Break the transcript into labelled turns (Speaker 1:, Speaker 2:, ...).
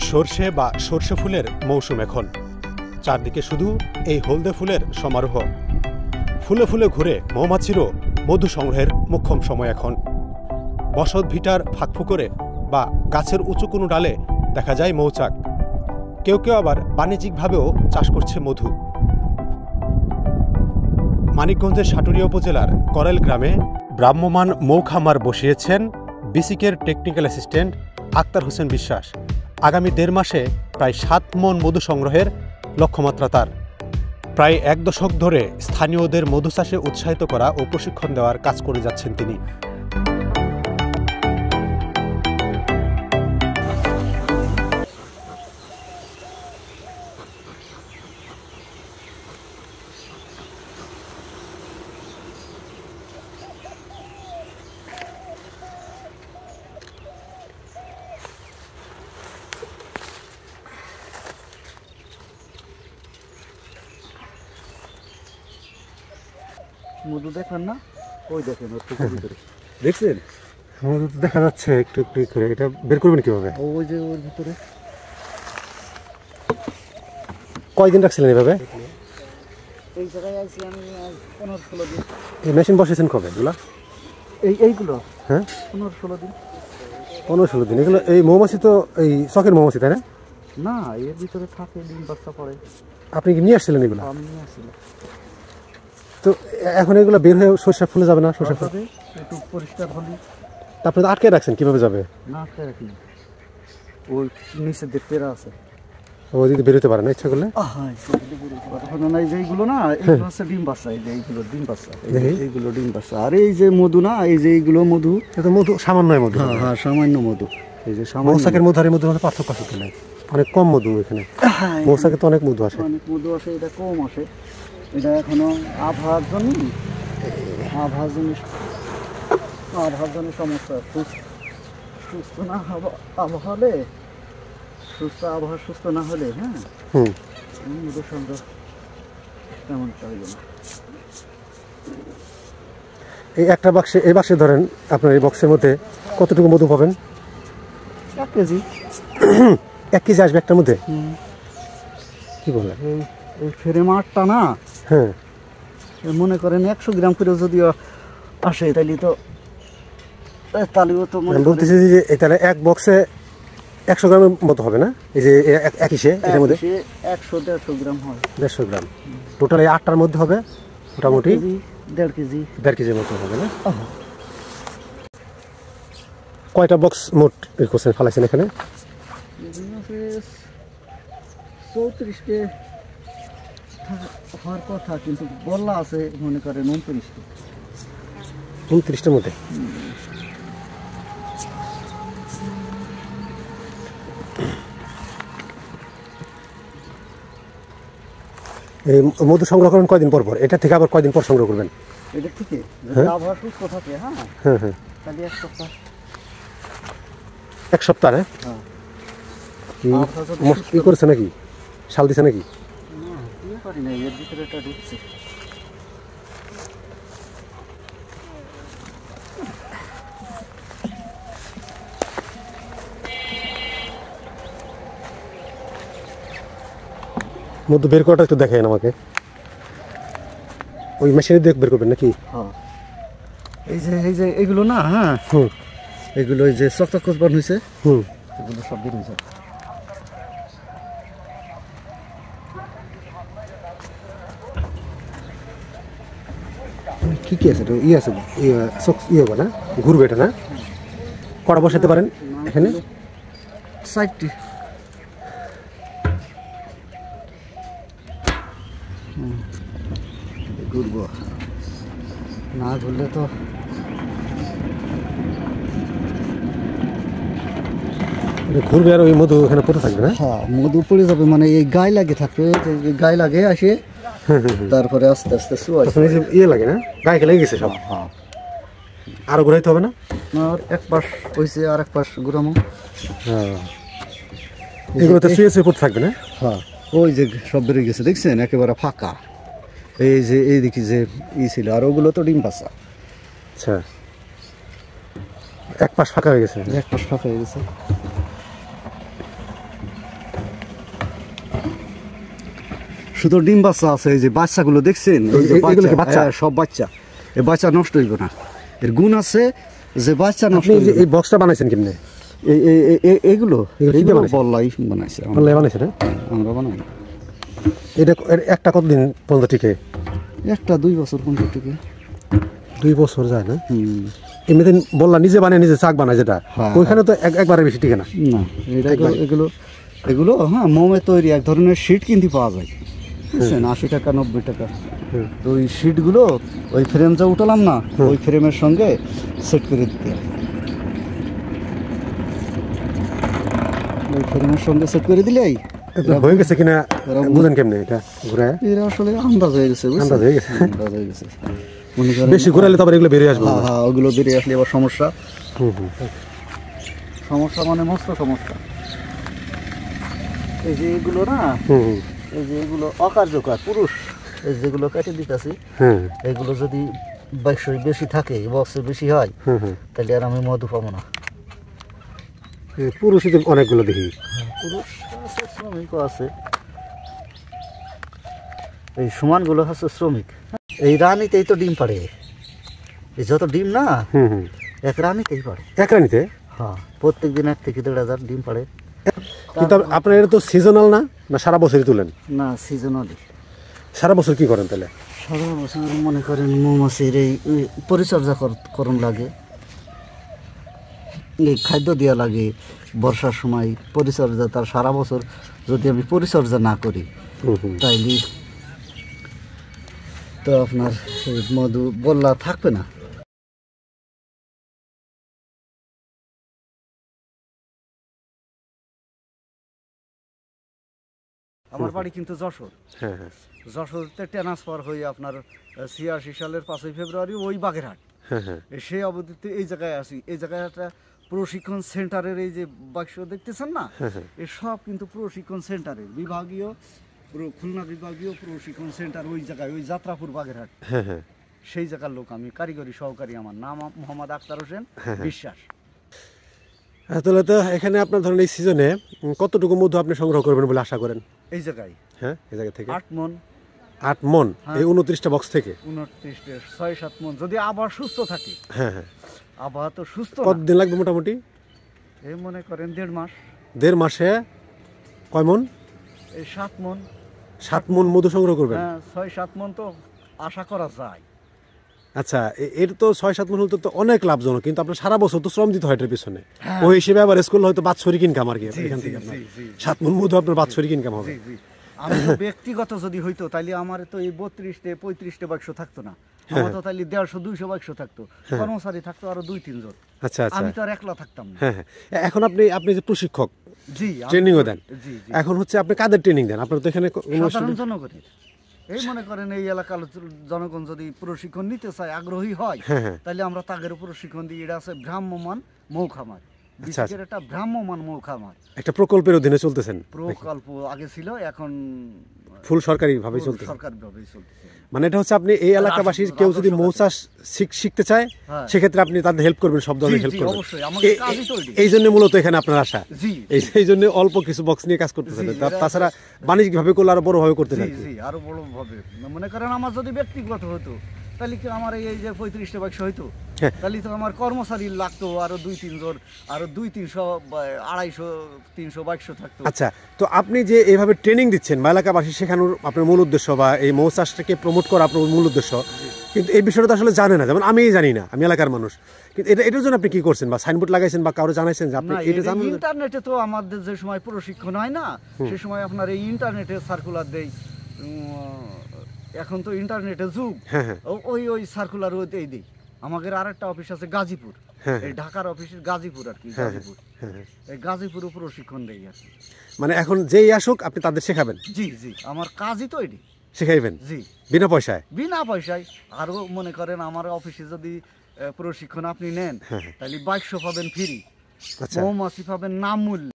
Speaker 1: সর্ষে বা সর্ষে ফুলের মৌসুম এখন। চারদিকে শুধু এই হলদে ফুলের সমারোহ। ফুলে ফুলে ঘুরে মৌমাছিরও মধু সংগ্রহের মোক্ষম সময় এখন। বসত ভিটার ফাঁকফুকরে বা গাছের উঁচু কোনো ডালে দেখা যায় মৌচাক। কেউ কেউ আবার বাণিজ্যিকভাবেও চাষ করছে মধু। মানিকগঞ্জের সাটুরিয়া উপজেলার করেল গ্রামে ভ্রাম্যমাণ মৌ খামার বসিয়েছেন বিসিকের টেকনিক্যাল অ্যাসিস্ট্যান্ট আক্তার হোসেন বিশ্বাস। আগামী 1.5 মাসে প্রায় 7 মণ মধু সংগ্রহের লক্ষ্যমাত্রা তার। প্রায় 1 দশক ধরে স্থানীয়দের মধু চাষে উৎসাহিত করা ও প্রশিক্ষণ দেওয়ার কাজ করে যাচ্ছেন তিনি।
Speaker 2: মধু দেখেন না? ওই দেখেন ওর ভিতরে দেখছেন
Speaker 1: মধু তো দেখা যাচ্ছে একটু একটু করে। এটা বের করবেন কিভাবে?
Speaker 2: ওই যে ওর ভিতরে।
Speaker 1: কয়দিন রাখছিলেন এভাবে?
Speaker 2: এই জায়গায় আইছি আমি 15-16 দিন।
Speaker 1: এই মেশিন বসেছেন কবে এগুলা?
Speaker 2: এইগুলো
Speaker 1: হ্যাঁ
Speaker 2: 15-16 দিন।
Speaker 1: 15-16 দিন। এগুলো এই মৌমাছি তো এই শখের মৌমাছি, তাই না?
Speaker 2: না, এর ভিতরে থাকে, ডিম বাচ্চা পড়ে।
Speaker 1: আপনি কি নিয়ে আসছিলেন এগুলো?
Speaker 2: আমি নিয়ে আসছিলাম।
Speaker 1: তো এখন এগুলো বের হয়ে সরষে ফুলে যাবে না? সরষে ফুল
Speaker 2: একটু পরিষ্কার হলি।
Speaker 1: আপনি তো আটকে রাখছেন, কিভাবে যাবে?
Speaker 2: না, আটকে রাখি। ওই নিচে দেখতে আছে,
Speaker 1: ওই দিকে বেরোতে পারে না ইচ্ছা করলে।
Speaker 2: এইগুলো না, এইগুলো হচ্ছে ডিম বাচ্চা। এই যে এইগুলো ডিম বাচ্চা, এইগুলো ডিম বাচ্চা। আর এই যে মধু না, এই যে এইগুলো মধু।
Speaker 1: এটা মধু সামান্য মধু।
Speaker 2: হ্যাঁ, সামান্য মধু। এই যে
Speaker 1: মৌচাকের মধু আর এই মধুর মধ্যে পার্থক্য আছে কিনা? অনেক কম মধু এখানে। মৌচাকে তো অনেক মধু আসে।
Speaker 2: অনেক মধু আসে, এটা কম আসে। এটা এখনো আবহাওয়ার জন্য সমস্যা। সুস্থ না আবহাওয়া, সুস্থ না হলে হ্যাঁ মধুর সংগ্রহ তেমন চাইবে না।
Speaker 1: এই একটা বাক্সে, এই বাক্সে ধরেন আপনার এই বক্সের মধ্যে কতটুকু মধু পাবেন?
Speaker 2: 1 কেজি।
Speaker 1: 1 কেজি আসবে একটার মধ্যে? কি বলে?
Speaker 2: এই ফেরে মাঠটা না,
Speaker 1: হ্যাঁ,
Speaker 2: মনে করেন 100 গ্রাম করে যদি আসে তাহলেও তো
Speaker 1: বলতেছি যে তাহলে এক বক্সে 100 গ্রামের মতো হবে না? এই যে এক হিসে এর মধ্যে
Speaker 2: 100-150 গ্রাম হয়।
Speaker 1: 150 গ্রাম টোটাল। এই 8টার মধ্যে হবে মোটামুটি
Speaker 2: 1.5 কেজির
Speaker 1: মতো হবে না? কয়টা বক্স মোট করছেন, ফালাইছেন এখানে?
Speaker 2: 34কে হওয়ার কথা, কিন্তু বলা আছে মনে করেন 29টা।
Speaker 1: 29টার মধ্যে। এই মধু সংগ্রহ করেন কয়দিন পর পর? এটা থেকে আবার কয়দিন পর সংগ্রহ করবেন?
Speaker 2: এটা থেকে আবহাওয়া সুস্থ থাকে। হ্যাঁ
Speaker 1: হ্যাঁ,
Speaker 2: তাহলে 1 সপ্তাহ।
Speaker 1: 1 সপ্তাহ? হ্যাঁ। কি করছে নাকি? শাল দিছে নাকি?
Speaker 2: না, এর ভিতরে এটা ঢুকছে।
Speaker 1: মধু বের করাটা একটু দেখেন আমাকে। ওই মেশিনে দিয়ে বের করবেন নাকি?
Speaker 2: হ্যাঁ, এই যে এগুলো না, হ্যাঁ এগুলো এই যে চকচক করবার হয়েছে, এগুলো সব বের হয়েছে।
Speaker 1: কি আছে? আছে হবে না? ঘুরবে এটা না? কড়া বসাতে পারেন এখানে
Speaker 2: 60টি। ঘুরবো না, ঘুরলে তো
Speaker 1: ঘুরবে আর ওই মধু এখানে পড়ে থাকবে না?
Speaker 2: হ্যাঁ, মধু পড়ে যাবে, মানে এই গায়ে লাগে থাকবে। গায়ে লাগে আসে, তারপরে আস্তে আস্তে
Speaker 1: ইয়ে লাগে না? গায়ে লেগে গেছে সব।
Speaker 2: হ্যাঁ,
Speaker 1: আরো ঘুরাইতে হবে না?
Speaker 2: আর এক পাশ হয়েছে, আর এক পাশ ঘুরামো।
Speaker 1: হ্যাঁ, এগুলোতে শুয়ে পড়তে থাকবে না?
Speaker 2: হ্যাঁ, ওই যে সব বেরিয়ে গেছে, দেখছেন একেবারে ফাঁকা। এই যে এই দেখি যে ছিল, আর ওগুলো তো ডিম বাচ্চা।
Speaker 1: আচ্ছা, এক পাশ ফাঁকা হয়ে গেছে।
Speaker 2: এক পাশ ফাঁকা হয়ে গেছে। শুধু ডিম বাচ্চা আছে, এই যে বাচ্চাগুলো দেখছেন, এই যে
Speaker 1: এগুলো কি বাচ্চা?
Speaker 2: হ্যাঁ, সব বাচ্চা। এই বাচ্চা নষ্ট হইব না, এর গুণ আছে যে বাচ্চা নষ্ট
Speaker 1: আপনি এই বক্সটা বানাইছেন কেমনে?
Speaker 2: এগুলো বললাই বানাইছে,
Speaker 1: আল্লাহ বানাইছেন,
Speaker 2: আমরা বানাই।
Speaker 1: এটা একটা কতদিন পর্যন্ত টিকে?
Speaker 2: একটা 2 বছর পর্যন্ত টিকে।
Speaker 1: 2 বছর যায় না? এমনিতে বললা নিজে বানায় নিজে চাক বানায় যেটা, ওইখানে তো একবারে বেশি টিকে না।
Speaker 2: না, এগুলো হ্যাঁ মোমে তৈরি এক ধরনের শীট কিনতে পাওয়া যায়, বুঝছেন, 80 টাকা 90 টাকা। তো ওই শীটগুলো ওই ফ্রেম যা উঠালাম না, ওই ফ্রেমের সঙ্গে সেট করে দিতে হয়। ওই ফ্রেমের সঙ্গে সেট করে দিলেই
Speaker 1: হয়ে গেছে কিনা বুঝেন কেমনে এটা ঘুরায়?
Speaker 2: এরা আসলে আন্দাজ হয়ে গেছে,
Speaker 1: আন্দাজ হয়ে গেছে।
Speaker 2: আন্দাজ হয়ে গেছে। মনে করেন
Speaker 1: বেশি ঘুরাইলে তো আবার এগুলো বেরিয়ে আসবে।
Speaker 2: হ্যাঁ, ওগুলো বেরিয়ে আসলে আবার সমস্যা। সমস্যা মানে মস্ত সমস্যা। এই যে এগুলো না, এই যে এগুলো অকার্যকর পুরুষ, এই যেগুলো কেটে দিতেছি, এগুলো যদি 22 বেশি থাকে, বক্সে বেশি হয়, তাহলে আর আমি মধু পাবো না।
Speaker 1: পুরুষই তো অনেকগুলো দেখি।
Speaker 2: পুরুষ আছে, শ্রমিকও আছে। এই সমানগুলো হচ্ছে শ্রমিক। এই রানীতেই তো ডিম পাড়ে, এই যত ডিম না এক রানীতেই পাড়ে।
Speaker 1: এক রানীতে?
Speaker 2: হ্যাঁ, প্রত্যেক দিন 1 থেকে 1.5 ডিম পাড়ে।
Speaker 1: কিন্তু আপনার এটা তো সিজনাল না, না সারা বছরই তুলেন?
Speaker 2: না, সিজনালি।
Speaker 1: সারা বছর কি করেন তাহলে?
Speaker 2: সারা বছর মনে করেন মৌমাছির এই পরিচর্যা করণ লাগে, এই খাদ্য দেওয়া লাগে। বর্ষার সময় পরিচর্যা, তার সারা বছর যদি আমি পরিচর্যা না করি তাইলে তো আপনার মধু বল্লা থাকবে না। আমার বাড়ি কিন্তু যশোর। যশোরতে ট্রান্সফার হয়ে আপনার 86 সালের 5ই ফেব্রুয়ারি ওই বাগেরহাট, সেই অবধিতে এই জায়গায় আসি। এই জায়গায় একটা প্রশিক্ষণ সেন্টারের এই যে বাক্স দেখতেছেন না, এই সব কিন্তু প্রশিক্ষণ সেন্টারের বিভাগীয়, খুলনা বিভাগীয় প্রশিক্ষণ সেন্টার ওই জায়গায়, ওই যাত্রাপুর বাগেরহাট, সেই জায়গার লোক আমি, কারিগরি সহকারী। আমার নাম মোহাম্মদ আক্তার হোসেন বিশ্বাস।
Speaker 1: তাহলে তো এখানে আপনার ধরেন এই সিজনে কতটুকু মধু আপনি সংগ্রহ করবেন বলে আশা করেন?
Speaker 2: এই জায়গায়
Speaker 1: এই জায়গা থেকে
Speaker 2: 8 মণ।
Speaker 1: 8 মণ এই 29টা বক্স থেকে?
Speaker 2: 29 6-7 মণ যদি আবহাওয়া সুস্থ থাকে। আবহাওয়া তো সুস্থ।
Speaker 1: কতদিন লাগবে মোটামুটি?
Speaker 2: এই মনে করেন 1.5 মাস।
Speaker 1: 1.5 মাসে কয় মণ?
Speaker 2: এই 7 মণ।
Speaker 1: 7 মণ মধু সংগ্রহ করবেন?
Speaker 2: হ্যাঁ, 6-7 মণ তো আশা করা যায়।
Speaker 1: আচ্ছা, এর তো 6-7 মণ হলে তো অনেক লাভজনক, কিন্তু আপনার সারা বছর তো শ্রম দিতে হয় এটার পিছনে। ওই হিসেবে আবার স্কুল হয়তো বাৎসরিক ইনকাম আর কি এখান থেকে আপনার 7 মণ মধু আপনার বাৎসরিক ইনকাম হবে।
Speaker 2: আমি তো ব্যক্তিগত যদি হইতো তাহলে আমার তো এই 32-35 বাক্স থাকতো না, আমার তো তাহলে 150-200 বাক্স থাকতো, কর্মচারী থাকতো আরো 2-3 জন।
Speaker 1: আচ্ছা,
Speaker 2: আমি তো আর একলা থাকতাম না।
Speaker 1: এখন আপনি যে প্রশিক্ষক,
Speaker 2: জি,
Speaker 1: ট্রেনিংও দেন, এখন হচ্ছে আপনি কাদের ট্রেনিং দেন? আপনার তো এখানে
Speaker 2: সাধারণ জনগণের। এই মনে করেন এই এলাকার জনগণ যদি প্রশিক্ষণ নিতে চায়, আগ্রহী হয়, তাহলে আমরা তাদের প্রশিক্ষণ দিই। এটা আছে ভ্রাম্যমান মৌখামার, বিশেষের একটা ভ্রাম্যমান মৌখামার,
Speaker 1: একটা প্রকল্পের অধীনে চলতেছেন।
Speaker 2: প্রকল্প আগে ছিল, এখন
Speaker 1: ফুল সরকারি ভাবে চলতেছে।
Speaker 2: সরকারি ভাবে চলতেছে।
Speaker 1: মানে এটা হচ্ছে আপনি এই এলাকাবাসীর কেউ যদি মৌ চাষ শিখতে চায়, সেক্ষেত্রে আপনি তাদের হেল্প করবেন, সব ধরনের হেল্প করবেন। এই জন্য মূলত এখানে আপনার আশা, এই জন্য অল্প কিছু বক্স নিয়ে কাজ করতে চান। তাছাড়া বাণিজ্যিক ভাবে করলে আরো বড় ভাবে করতে চান।
Speaker 2: আরো বড় ভাবে মনে করেন আমার যদি ব্যক্তিগত হতো তাহলে কি আমার এই যে 35টা বাক্স হইতো, তাহলে তো আমার কর্মচারী লাগতো আরো 2-3 জন, আরো 200-300 250-300 বাক্স থাকতো।
Speaker 1: আচ্ছা, তো আপনি যে এইভাবে ট্রেনিং দিচ্ছেন বা এলাকাবাসী শেখানোর আপনার মূল উদ্দেশ্য, বা এই মৌ চাষটাকে প্রমোট করা আপনার মূল উদ্দেশ্য, কিন্তু এই বিষয়টা তো আসলে জানে না, যেমন আমিই জানি না, আমি এলাকার মানুষ। কিন্তু এটার জন্য আপনি কি করছেন, বা সাইনবোর্ড লাগাইছেন বা কারো জানাইছেন যে আপনি এটা জানেন?
Speaker 2: ইন্টারনেটে তো আমাদের যে সময় প্রশিক্ষণ হয় না, সে সময় আপনার এই ইন্টারনেটে সার্কুলার দেই। এখন তো ইন্টারনেটের যুগ, ওই সার্কুলার ওই দিই। আমাদের আরেকটা অফিস আছে গাজীপুর, এই ঢাকার অফিসের গাজীপুর আর কি, গাজীপুর, এই গাজীপুরে প্রশিক্ষণ দেই আর কি।
Speaker 1: মানে এখন যেই আসুক আপনি তাদের শেখাবেন?
Speaker 2: জি, আমার কাজই তো এটি,
Speaker 1: শেখাইবেন।
Speaker 2: জি,
Speaker 1: বিনা পয়সায়?
Speaker 2: বিনা পয়সায়। আরো মনে করেন আমার অফিসে যদি প্রশিক্ষণ আপনি নেন, তাহলে 2200 পাবেন ফ্রি, মৌমাছি পাবেন নামূল্য।